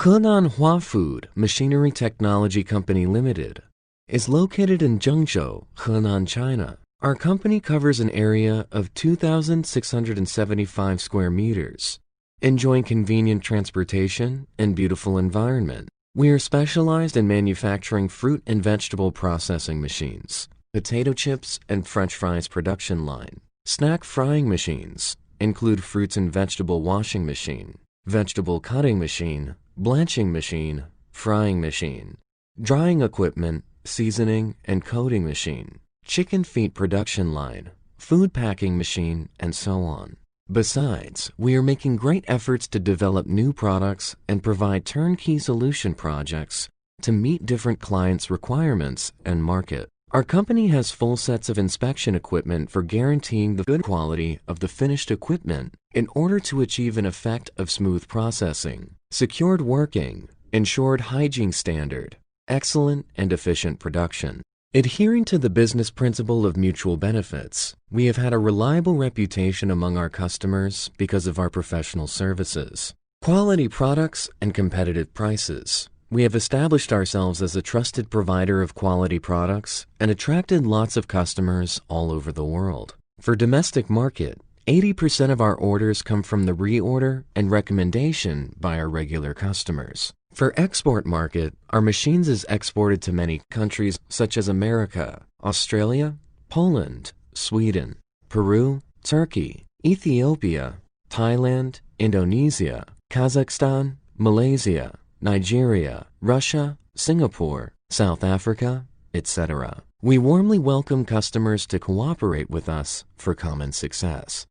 Henan Huafood Machinery Technology Company Limited is located in Zhengzhou, Henan, China. Our company covers an area of 2,675 square meters, enjoying convenient transportation and beautiful environment. We are specialized in manufacturing fruit and vegetable processing machines, potato chips and French fries production line. Snack frying machines include fruits and vegetable washing machine, vegetable cutting machine, blanching machine, frying machine, drying equipment, seasoning and coating machine, chicken feet production line, food packing machine, and so on. Besides, we are making great efforts to develop new products and provide turnkey solution projects to meet different clients' requirements and market. Our company has full sets of inspection equipment for guaranteeing the good quality of the finished equipment in order to achieve an effect of smooth processing, secured working, ensured hygiene standard, excellent and efficient production. Adhering to the business principle of mutual benefits, we have had a reliable reputation among our customers because of our professional services, quality products, and competitive prices. We have established ourselves as a trusted provider of quality products and attracted lots of customers all over the world. For domestic market, 80% of our orders come from the reorder and recommendation by our regular customers. For export market, our machines is exported to many countries such as America, Australia, Poland, Sweden, Peru, Turkey, Ethiopia, Thailand, Indonesia, Kazakhstan, Malaysia, Nigeria, Russia, Singapore, South Africa, etc. We warmly welcome customers to cooperate with us for common success.